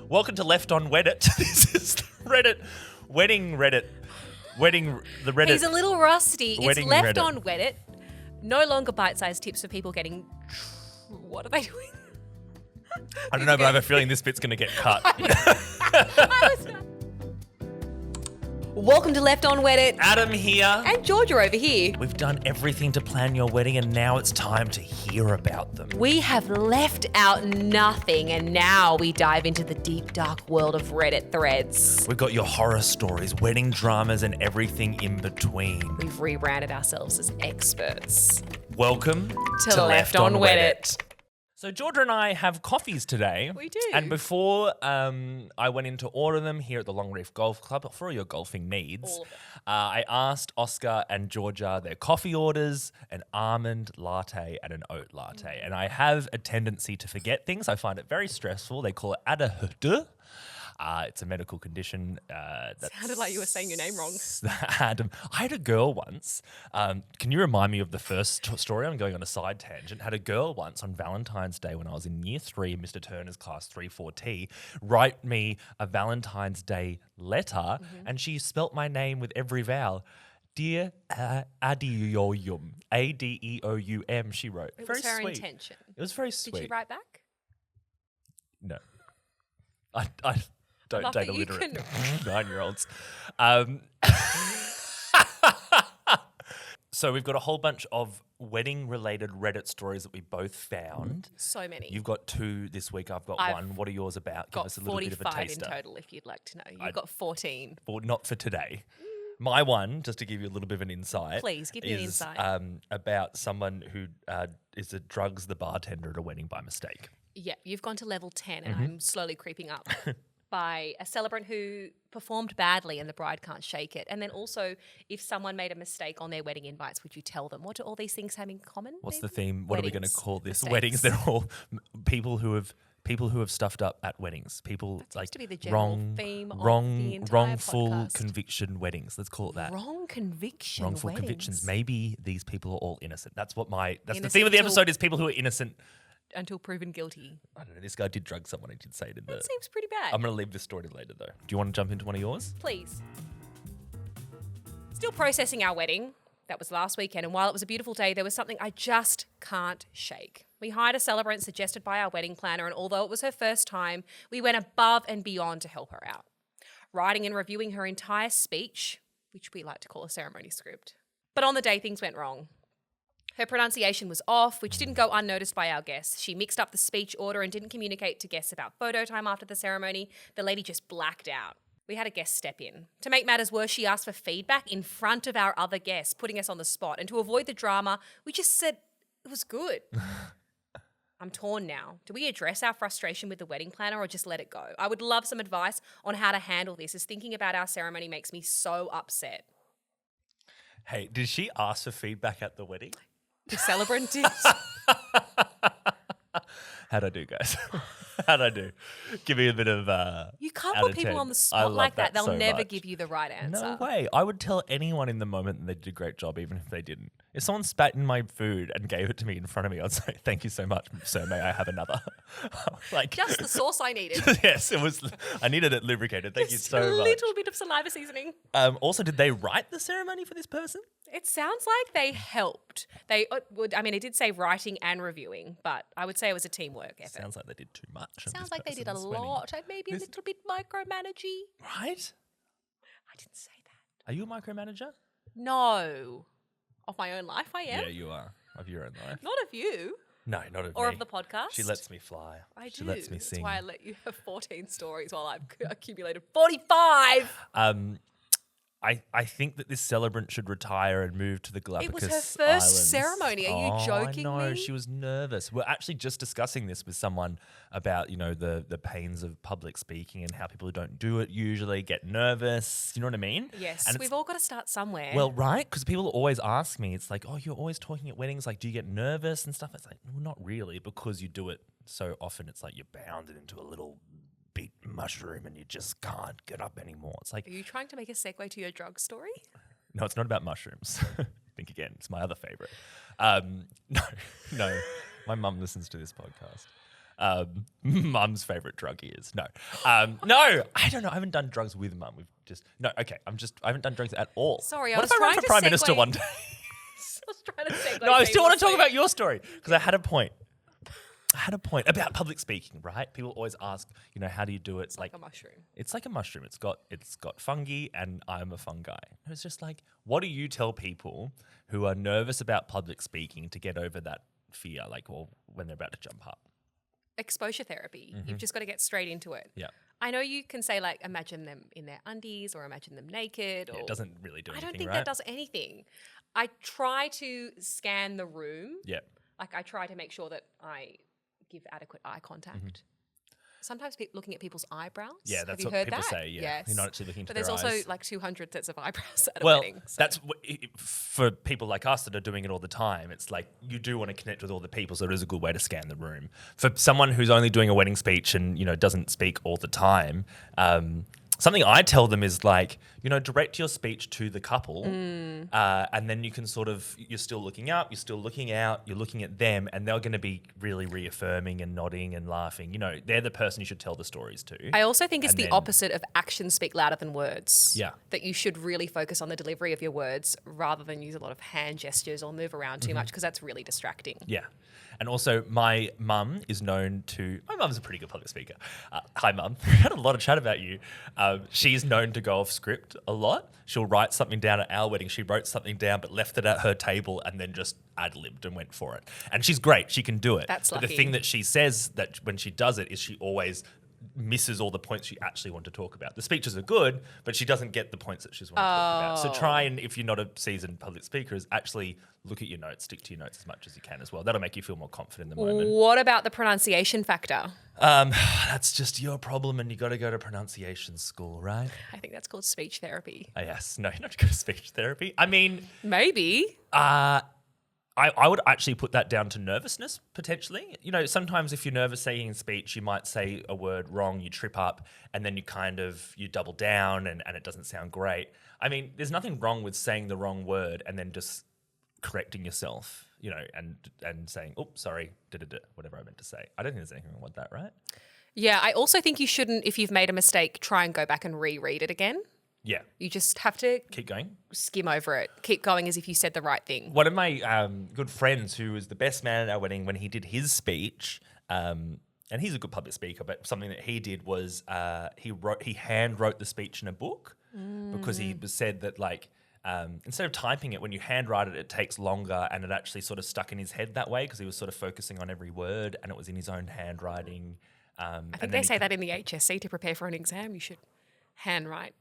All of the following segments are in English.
Welcome to Left on Reddit. This is the Reddit. He's a little rusty. It's Wedding Left Reddit. on Reddit. No longer bite-sized tips for people getting... What are they doing? I don't know, but I have a feeling this bit's going to get cut. Welcome to Left on Reddit. Adam here. And Georgia over here. We've done everything to plan your wedding and now it's time to hear about them. We have left out nothing, and now we dive into the deep, dark world of Reddit threads. We've got your horror stories, wedding dramas, and everything in between. We've rebranded ourselves as experts. Welcome To Left on Reddit. So Georgia and I have coffees today. We do. And before I went in to order them here at the Long Reef Golf Club for all your golfing needs, All of it. I asked Oscar and Georgia their coffee orders, an almond latte and an oat latte. And I have a tendency to forget things. I find it very stressful. They call it ADHD. It's a medical condition. Sounded like you were saying your name wrong. I had a girl once. Can you remind me of the first story? I'm going on a side tangent. Had a girl once on Valentine's Day when I was in year 3 in Mr. Turner's class 3-4T write me a Valentine's Day letter, and she spelt my name with every vowel. Dear Adeoyum, Adeoum, she wrote. It Very was her sweet. intention. It was very sweet. Did you write back? No. I don't love date that you illiterate can- 9-year-olds. So we've got a whole bunch of wedding-related Reddit stories that we both found. So many. You've got 2 this week. I've got I've 1. What are yours about? Give got us a little bit of a 45 in taster. total, if you'd like to know. You've got 14. Well, not for today. My one, just to give you a little bit of an insight. Please, give me an is, insight. about someone who drugs the bartender at a wedding by mistake. Yeah, you've gone to level 10 Mm-hmm. and I'm slowly creeping up by a celebrant who performed badly and the bride can't shake it. And then also, if someone made a mistake on their wedding invites, would you tell them? What do all these things have in common? What's maybe? the theme? What are we going to Weddings, call this? mistakes. Weddings. They're all people who have stuffed up at weddings. People That seems like to be the general wrong, theme of wrong, the entire wrongful podcast. conviction weddings. Let's call it that. Wrong conviction Wrongful weddings. convictions. Maybe these people are all innocent. That's what the Innocent theme of the till- episode is. People who are innocent. Until proven guilty. I don't know. This guy did drug someone. He did say it in the. That seems pretty bad. I'm going to leave this story to later though. Do you want to jump into one of yours? Please. Still processing our wedding. That was last weekend, and while it was a beautiful day, there was something I just can't shake. We hired a celebrant suggested by our wedding planner, and although it was her first time, we went above and beyond to help her out. Writing and reviewing her entire speech, which we like to call a ceremony script. But on the day, things went wrong. Her pronunciation was off, which didn't go unnoticed by our guests. She mixed up the speech order and didn't communicate to guests about photo time after the ceremony. The lady just blacked out. We had a guest step in. To make matters worse, she asked for feedback in front of our other guests, putting us on the spot. And to avoid the drama, we just said it was good. I'm torn now. Do we address our frustration with the wedding planner or just let it go? I would love some advice on how to handle this, as thinking about our ceremony makes me so upset. Hey, did she ask for feedback at the wedding? The celebrant did. How'd I do, guys? How'd I do? Give me a bit of You can't out put of people 10. on the I spot love like that. They'll so never much. give you the right answer. No way. I would tell anyone in the moment that they did a great job, even if they didn't. If someone spat in my food and gave it to me in front of me, I'd say, "Thank you so much, sir. May I have another?" Like, Just the sauce I needed. yes, it was. I needed it lubricated. Thank Just you so a much. little bit of saliva seasoning. Also, did they write the ceremony for this person? It sounds like they helped. They would. I mean, it did say writing and reviewing, but I would say it was a teamwork effort. Sounds like they did too much. of Sounds this like they did a person's wedding. lot. Maybe a little bit micromanagey. Right? I didn't say that. Are you a micromanager? No. Of my own life, I am. Yeah, you are. Of your own life. Not of you. No, not of Or me. of the podcast. She lets me fly. I She do. lets me sing. That's why I let you have 14 stories while I've accumulated 45. I think that this celebrant should retire and move to the Galapagos It was her first Islands. ceremony. Are you joking I know. me? She was nervous. We're actually just discussing this with someone about, the pains of public speaking and how people who don't do it usually get nervous. You know what I mean? Yes, And we've all got to start somewhere. well, right? Because people always ask me, it's like, oh, you're always talking at weddings. Like, do you get nervous and stuff? It's like, well, not really, because you do it so often. It's like you're bounded into a little big mushroom and you just can't get up anymore. It's like, Are you trying to make a segue to your drug story? no, it's not about mushrooms. Think again. It's my other favorite. No. My mum listens to this podcast. Mum's favorite drug is no. No, I don't know. I haven't done drugs with mum. We've just no. Okay, I haven't done drugs at all. Sorry, I what was if I run trying for to prime minister segue. one day? I was trying to segue. No, I still want to talk seamlessly. about your story because I had a point. I had a point about public speaking, right? People always ask, how do you do it? It's like a mushroom. It's like a mushroom. It's got fungi, and I'm a fungi. And it's just like, what do you tell people who are nervous about public speaking to get over that fear, when they're about to jump up? Exposure therapy. You've just got to get straight into it. Yeah. I know you can say imagine them in their undies or imagine them naked. Yeah, or it doesn't really do anything, I don't think right? that does anything. I try to scan the room. Yeah. I try to make sure that I give adequate eye contact. Sometimes looking at people's eyebrows. Yeah, Have that's you what heard people that? say. Yeah, Yes. you're not actually looking into But their eyes. there's also 200 sets of eyebrows at a Well, wedding. So. that's for people like us that are doing it all the time. It's like you do want to connect with all the people, so it is a good way to scan the room. For someone who's only doing a wedding speech and doesn't speak all the time, something I tell them is direct your speech to the couple, and then you can you're still looking up, you're still looking out, you're looking at them, and they're going to be really reaffirming and nodding and laughing. They're the person you should tell the stories to. I also think it's And the then- opposite of actions speak louder than words. Yeah. That you should really focus on the delivery of your words rather than use a lot of hand gestures or move around too much because that's really distracting. Yeah. And also, my mum is known to... My mum's a pretty good public speaker. Hi, Mum. We had a lot of chat about you. She's known to go off script a lot. She'll write something down at our wedding. She wrote something down but left it at her table and then just ad-libbed and went for it. And she's great. She can do it. That's but the lucky. thing that she says that when she does it is she always misses all the points she actually want to talk about. The speeches are good, but she doesn't get the points that she's want to talk about. So try and, if you're not a seasoned public speaker, is actually look at your notes, stick to your notes as much as you can as well. That'll make you feel more confident in the moment. What about the pronunciation factor? That's just your problem, and you got to go to pronunciation school, right? I think that's called speech therapy. Yes. No, you're not going to speech therapy. I mean, Maybe. I would actually put that down to nervousness, potentially. Sometimes if you're nervous saying in speech, you might say a word wrong, you trip up, and then you double down and it doesn't sound great. I mean, there's nothing wrong with saying the wrong word and then just correcting yourself, and saying, oh, sorry, whatever I meant to say. I don't think there's anything wrong with that, right? Yeah, I also think you shouldn't, if you've made a mistake, try and go back and reread it again. Yeah. You just have to Keep going. skim over it. Keep going as if you said the right thing. One of my good friends who was the best man at our wedding, when he did his speech, and he's a good public speaker, but something that he did was he hand wrote the speech in a book because he said that instead of typing it, when you handwrite it, it takes longer, and it actually sort of stuck in his head that way because he was sort of focusing on every word and it was in his own handwriting. I think they say that in the HSC to prepare for an exam, you should handwrite.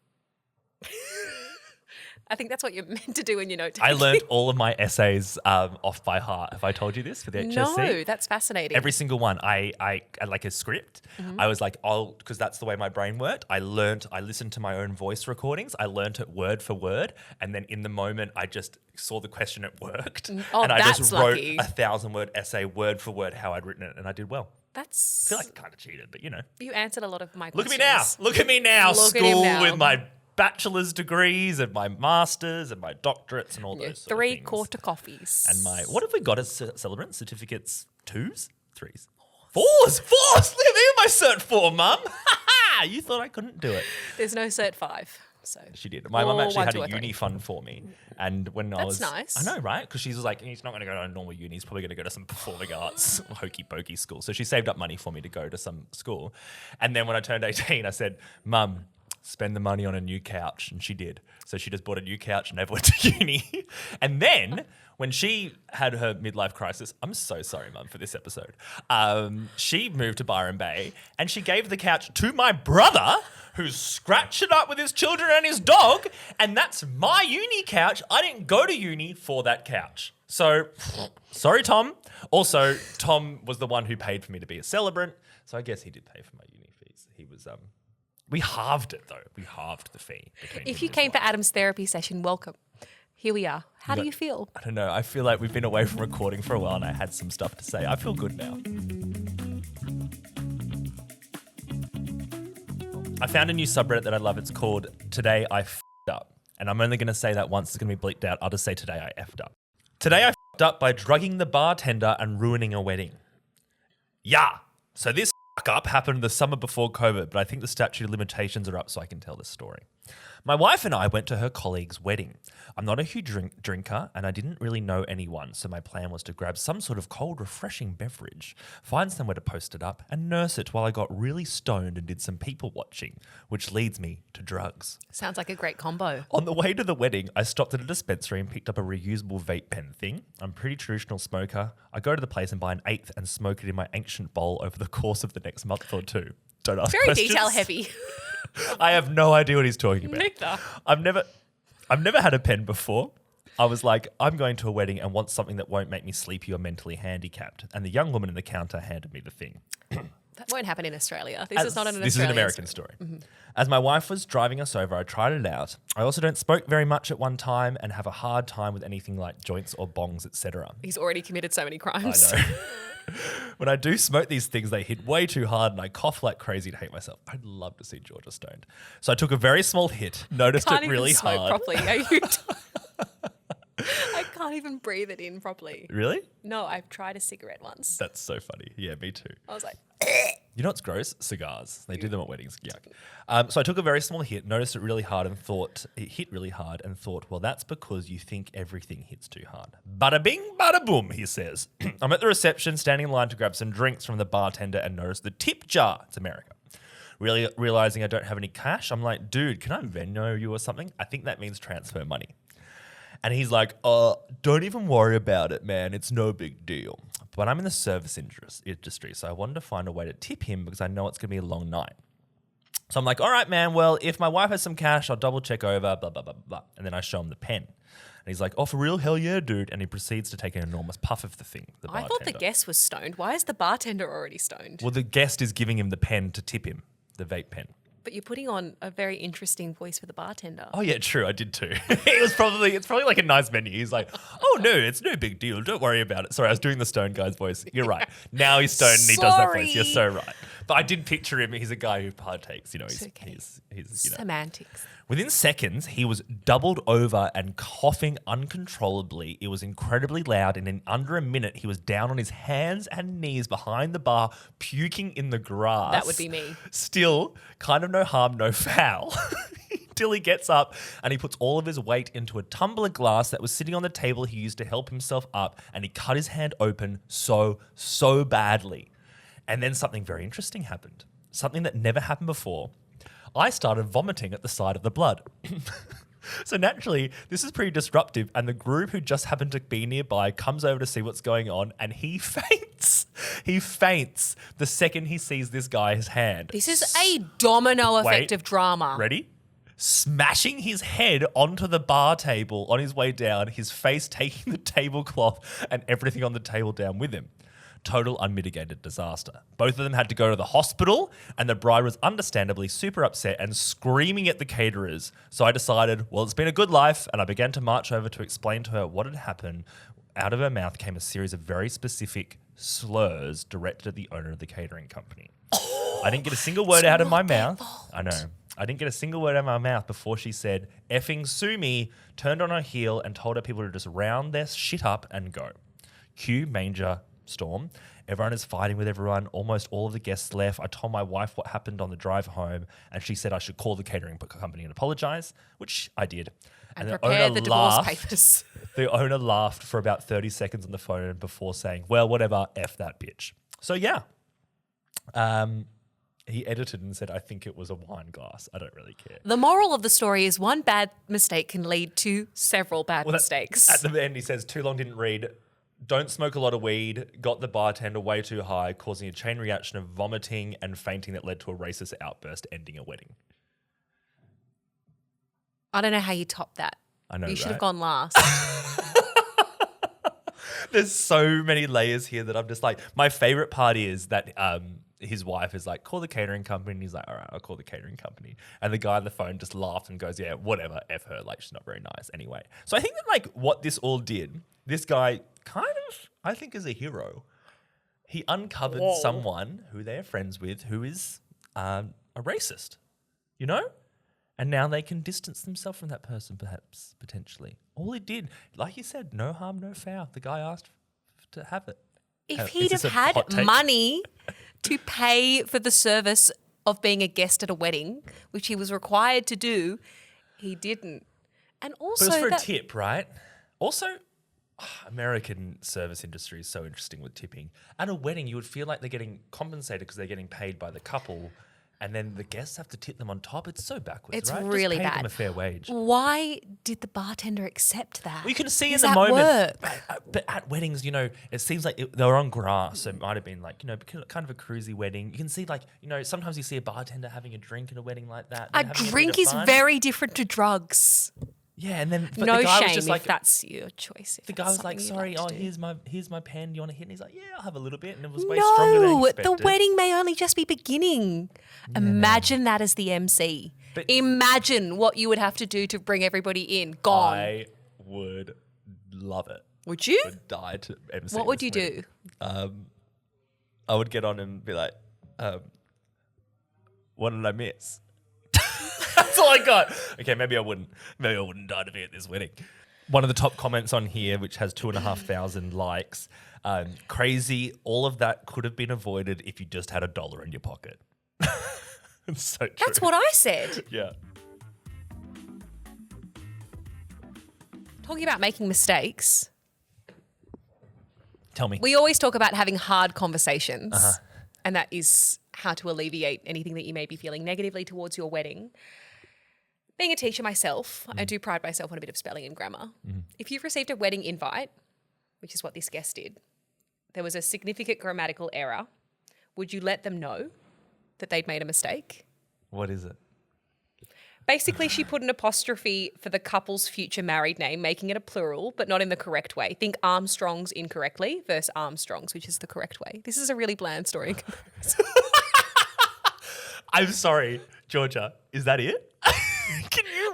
I think that's what you're meant to do in your note taking. I learned all of my essays off by heart. Have I told you this for the HSC? No, that's fascinating. Every single one. I like a script. I was like, because that's the way my brain worked. I listened to my own voice recordings. I learned it word for word. And then in the moment, I just saw the question, it worked. Oh, and I that's just wrote lucky. 1,000-word essay word for word how I'd written it. And I did well. I That's feel like I kind of cheated, but you answered a lot of my Look questions. at me now. Look at me now. Look at him School now. with my bachelor's degrees and my master's and my doctorates and all Yeah, those sort of 3 things. quarter coffees. And what have we got as celebrants? Certificates? 2s? 3s? 4s! 4s! Look at me in my cert 4, Mum. You thought I couldn't do it. There's no cert 5. So She did. My mum Or actually 1, had 2, a or 3. uni fund for me. And when I was... nice. I know, right? Because she was like, he's not going to go to a normal uni. He's probably going to go to some performing arts or hokey pokey school. So she saved up money for me to go to some school. And then when I turned 18, I said, Mum, spend the money on a new couch. And she did. So she just bought a new couch and never went to uni. And then when she had her midlife crisis, I'm so sorry, Mum, for this episode. She moved to Byron Bay and she gave the couch to my brother, who's scratched it up with his children and his dog. And that's my uni couch. I didn't go to uni for that couch. So, sorry, Tom. Also, Tom was the one who paid for me to be a celebrant. So I guess he did pay for my uni fees. He was... We halved it, though. We halved the fee. if you came for Adam's therapy session, welcome. Here we are. How do you feel? I don't know. I feel like we've been away from recording for a while and I had some stuff to say. I feel good now. I found a new subreddit that I love. It's called Today I F***ed Up. And I'm only going to say that once. It's going to be bleeped out. I'll just say Today I F'd Up. Today I f***ed up by drugging the bartender and ruining a wedding. Yeah. So this up happened the summer before COVID, but I think the statute of limitations are up so I can tell this story. My wife and I went to her colleague's wedding. I'm not a huge drinker and I didn't really know anyone, so my plan was to grab some sort of cold, refreshing beverage, find somewhere to post it up, and nurse it while I got really stoned and did some people watching, which leads me to drugs. Sounds like a great combo. On the way to the wedding, I stopped at a dispensary and picked up a reusable vape pen thing. I'm a pretty traditional smoker. I go to the place and buy an eighth and smoke it in my ancient bowl over the course of the next month or two. Don't ask Very questions. detail heavy. I have no idea what he's talking about. Neither. I've never had a pen before. I was like, I'm going to a wedding and want something that won't make me sleepy or mentally handicapped. And the young woman in the counter handed me the thing. That won't happen in Australia. This is not an Australian This is an American story. Mm-hmm. As my wife was driving us over, I tried it out. I also don't smoke very much at one time and have a hard time with anything like joints or bongs, etc. He's already committed so many crimes. I know. When I do smoke these things, they hit way too hard and I cough like crazy to hate myself. I'd love to see Georgia stoned. So I took a very small hit, noticed Can't it really even smoke hard. properly. Are you? I can't even breathe it in properly. Really? No, I've tried a cigarette once. That's so funny. Yeah, me too. I was like, You know what's gross? Cigars. They do them at weddings. Yuck. So I took a very small hit, noticed it really hard and thought, it hit really hard and thought, well, that's because you think everything hits too hard. Bada bing, bada boom, he says. I'm at the reception, standing in line to grab some drinks from the bartender and notice the tip jar. It's America. Really realizing I don't have any cash, I'm like, dude, can I Venmo you or something? I think that means transfer money. And he's like, don't even worry about it, man. It's no big deal. But I'm in the service industry, so I wanted to find a way to tip him because I know it's going to be a long night. So I'm like, all right, man, well, if my wife has some cash, I'll double check over, blah, blah, blah, blah. And then I show him the pen. And he's like, oh, for real? Hell yeah, dude. And he proceeds to take an enormous puff of the thing, the I bartender. thought the guest was stoned. Why is the bartender already stoned? Well, the guest is giving him the pen to tip him, the vape pen. But you're putting on a very interesting voice for the bartender. Oh yeah, true. I did too. It's probably like a nice menu. He's like, oh no, it's no big deal. Don't worry about it. Sorry, I was doing the stone guy's voice. You're right. Now he's stoned and he does that voice. You're so right. But I did picture him. He's a guy who partakes. You know, he's you know. Semantics. Within seconds, he was doubled over and coughing uncontrollably. It was incredibly loud, and in under a minute, he was down on his hands and knees behind the bar, puking in the grass. That would be me. Still, kind of no harm, no foul. Till he gets up and he puts all of his weight into a tumbler glass that was sitting on the table he used to help himself up, and he cut his hand open so badly. And then something very interesting happened. Something that never happened before. I started vomiting at the sight of the blood. So naturally, this is pretty disruptive, and the group who just happened to be nearby comes over to see what's going on, and he faints. He faints the second he sees this guy's hand. This is a domino effect of drama. Ready? Smashing his head onto the bar table on his way down, his face taking the tablecloth and everything on the table down with him. Total unmitigated disaster. Both of them had to go to the hospital, and the bride was understandably super upset and screaming at the caterers. So I decided, well, it's been a good life, and I began to march over to explain to her what had happened. Out of her mouth came a series of very specific slurs directed at the owner of the catering company. I didn't get a single word out of my mouth. I know. I didn't get a single word out of my mouth before she said, effing sue me, turned on her heel and told her people to just round their shit up and go. Cue manger storm. Everyone is fighting with everyone. Almost all of the guests left. I told my wife what happened on the drive home, and she said I should call the catering company and apologize, which I did. And prepare the divorce papers. The owner laughed for about 30 seconds on the phone before saying, well, whatever, F that bitch. So yeah. He edited and said, I think it was a wine glass. I don't really care. The moral of the story is one bad mistake can lead to several bad mistakes. At the end, he says, too long didn't read. Don't smoke a lot of weed, got the bartender way too high, causing a chain reaction of vomiting and fainting that led to a racist outburst, ending a wedding. I don't know how you top that. I know, You should have right? gone last. There's so many layers here that I'm just like, my favorite part is that his wife is like, call the catering company. And he's like, all right, I'll call the catering company. And the guy on the phone just laughs and goes, yeah, whatever, F her. Like, she's not very nice anyway. So I think that like what this all did, this guy kind of, I think, is a hero. He uncovered someone who they're friends with who is a racist, you know? And now they can distance themselves from that person, perhaps, potentially. All he did, like you said, no harm, no foul. The guy asked to have it. If he'd this have a hot had take? money to pay for the service of being a guest at a wedding, which he was required to do, he didn't. And also, But it was for a tip, right? Also, American service industry is so interesting with tipping. At a wedding, you would feel like they're getting compensated because they're getting paid by the couple, and then the guests have to tip them on top. It's so backwards, It's right? really Just pay bad. them a fair wage. Why did the bartender accept that? Well, you can see He's in the at moment, work. but at weddings, it seems like they were on grass. So it might have been like, kind of a cruisy wedding. You can see like, sometimes you see a bartender having a drink at a wedding like that. A They're having drink bit of is fun. very different to drugs. Yeah, and then but No the guy shame was just if like, that's your choice. If the guy that's was like, something you'd sorry, like to do. here's my pen. Do you want to hit? And he's like, yeah, I'll have a little bit. And it was way stronger than No, expected. the wedding may only just be beginning. Imagine that as the MC. But- Imagine what you would have to do to bring everybody in. Gone. I would love it. Would you? Would die to MC. What would this you wedding. do? I would get on and be like, what did I miss? That's all I got. Okay, maybe I wouldn't. Maybe I wouldn't die to be at this wedding. One of the top comments on here, which has 2,500 likes, crazy. All of that could have been avoided if you just had $1 in your pocket. It's so true. That's what I said. Yeah. Talking about making mistakes, Tell me. we always talk about having hard conversations, and that is how to alleviate anything that you may be feeling negatively towards your wedding. Being a teacher myself, I do pride myself on a bit of spelling and grammar. If you've received a wedding invite, which is what this guest did, there was a significant grammatical error, would you let them know that they'd made a mistake? What is it? Basically, she put an apostrophe for the couple's future married name, making it a plural, but not in the correct way. Think Armstrongs incorrectly versus Armstrongs, which is the correct way. This is a really bland story. I'm sorry, Georgia. Is that it? Can you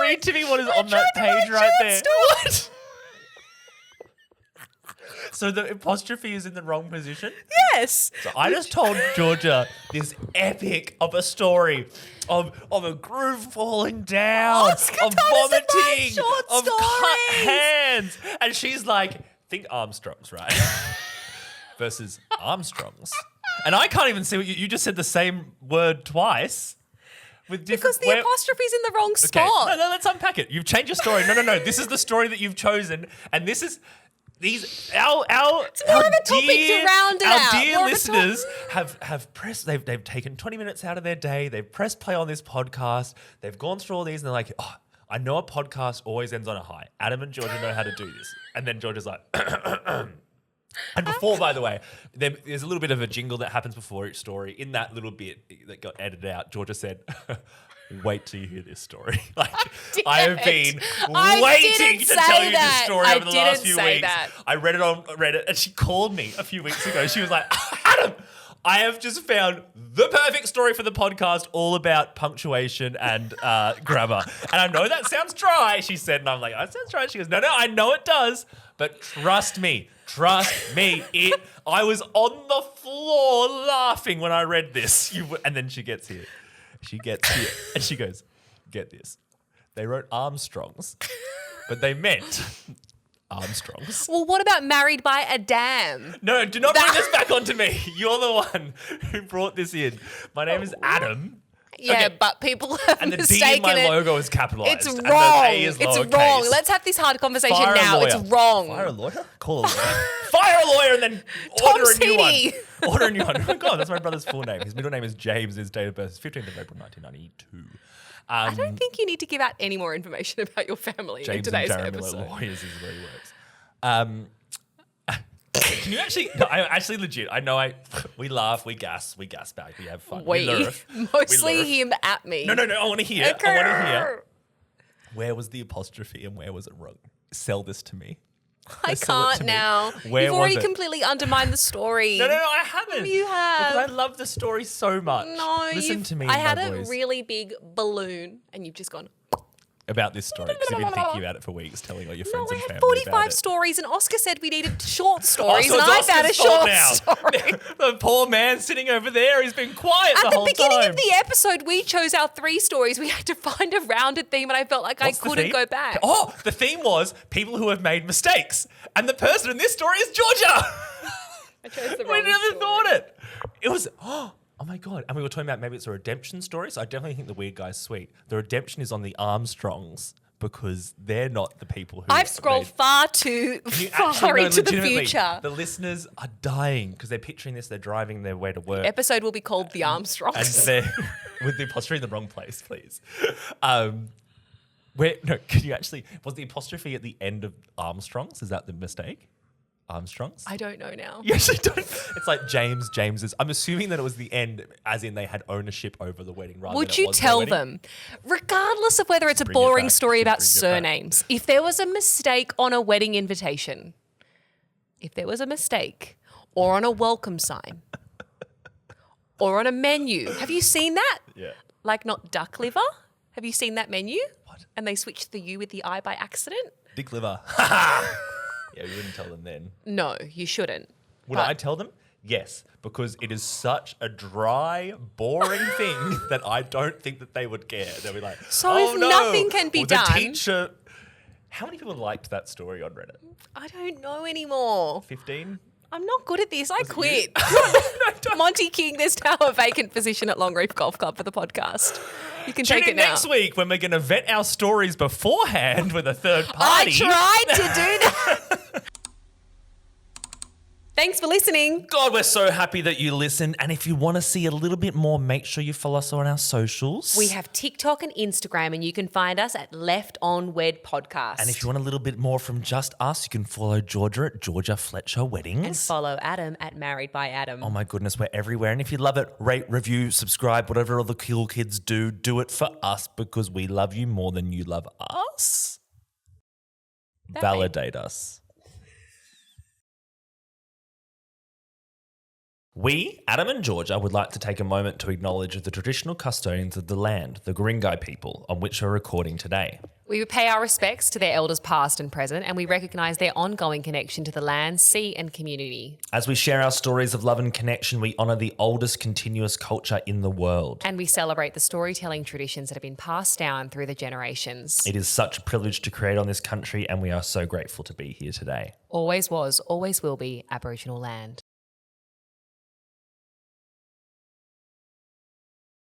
read to me what is on that page right there? What? So the apostrophe is in the wrong position? Yes. So I just told Georgia this epic of a story of a groove falling down, Oscar of told us to write vomiting, short of cut stories. hands. And she's like, think Armstrongs, right? Versus Armstrongs. And I can't even see what you just said the same word twice. With Because the apostrophe's in the wrong Okay, spot. no, let's unpack it. You've changed your story. No. This is the story that you've chosen, and this is our It's more of a topic to round it out. Our dear More of a listeners have pressed. They've taken 20 minutes out of their day. They've pressed play on this podcast. They've gone through all these, and they're like, "Oh, I know a podcast always ends on a high. Adam and Georgia know how to do this." And then Georgia's like. And before, by the way, there's a little bit of a jingle that happens before each story. In that little bit that got edited out, Georgia said, wait till you hear this story. Like, I have been waiting to tell you this story over the last few weeks. I read it on Reddit, and she called me a few weeks ago. She was like, Adam, I have just found the perfect story for the podcast, all about punctuation and grammar. And I know that sounds dry, she said. And I'm like, that sounds dry. She goes, no, I know it does. But trust me, I was on the floor laughing when I read this. And then she gets here. And she goes, get this. They wrote Armstrongs, but they meant Armstrongs. Well, what about married by a dam? No, do not bring this back onto me. You're the one who brought this in. My name is Adam. Yeah, Okay. but people have And the D mistaken in my it. logo is capitalized. It's and wrong. the A is It's lowercase. wrong. Let's have this hard conversation Fire a now. lawyer. It's wrong. Fire a lawyer? Call a lawyer. Fire a lawyer and then Tom order a new City. one. Order a new one. Oh my God, that's my brother's full name. His middle name is James. His date of birth is 15th of April 1992. I don't think you need to give out any more information about your family in James and today's Jeremy episode. lawyers is where he works. Can you actually? No, I actually legit. I know. We laugh, we gas back, we have fun. We lurf. Mostly We lurf. him at me. No. I want to hear. Okay. I want to hear. Where was the apostrophe and where was it wrong? Sell this to me. I Sell it to can't me. now. Where You've was already it? completely undermined the story. No, I haven't. You have. Because I love the story so much. No, Listen to me. I had my a voice. really big balloon, and you've just gone. About this story because I've been thinking about it for weeks, telling all your No, friends I and had family 45 about it. stories, and Oscar said we needed short stories, so and it's I found a Oscar's fault short now. story. The poor man sitting over there, he's been quiet At the the whole beginning time. of the episode, we chose our 3 stories. We had to find a rounded theme, and I felt like What's I the couldn't theme? go back. Oh, the theme was people who have made mistakes. And the person in this story is Georgia. I chose the We wrong never story. thought it. It was, oh my God. And we were talking about maybe it's a redemption story. So I definitely think the weird guy's sweet. The redemption is on the Armstrongs because they're not the people who. I've scrolled far too far into the future. The listeners are dying because they're picturing this. They're driving their way to work. Episode will be called The And Armstrongs. they're with the apostrophe in the wrong place, please. Can you actually, was the apostrophe at the end of Armstrongs? Is that the mistake? Armstrongs? I don't know now. You actually don't. It's like James's. I'm assuming that it was the end, as in they had ownership over the wedding. Rather Would than you it was tell their wedding. them, regardless of whether it's a Bring it boring back. story about Bring it back. surnames, if there was a mistake on a wedding invitation, or on a welcome sign, or on a menu, have you seen that? Yeah. Like not duck liver? Have you seen that menu? What? And they switched the U with the I by accident? Dick liver. Yeah, we wouldn't tell them then. No, you shouldn't. Would But- I tell them? Yes, because it is such a dry, boring thing that I don't think that they would care. They'll be like, So oh if no. nothing can be Or done- The teacher. How many people liked that story on Reddit? I don't know anymore. 15? I'm not good at this. I it quit. you? Monty King, there's now a vacant position at Longreef Golf Club for the podcast. You can Tune take in it now. next week when we're going to vet our stories beforehand with a third I party. tried to do that. Thanks for listening. God, we're so happy that you listened. And if you want to see a little bit more, make sure you follow us on our socials. We have TikTok and Instagram, and you can find us at Left on Wed Podcast. And if you want a little bit more from just us, you can follow Georgia at Georgia Fletcher Weddings. and follow Adam at Married by Adam. Oh my goodness, we're everywhere. And if you love it, rate, review, subscribe, whatever all the cool kids do, do it for us because we love you more than you love us. That Validate us. We, Adam and Georgia, would like to take a moment to acknowledge the traditional custodians of the land, the Guringai people, on which we're recording today. We pay our respects to their elders past and present, and we recognise their ongoing connection to the land, sea and community. As we share our stories of love and connection, we honour the oldest continuous culture in the world. And we celebrate the storytelling traditions that have been passed down through the generations. It is such a privilege to create on this country, and we are so grateful to be here today. Always was, always will be Aboriginal land.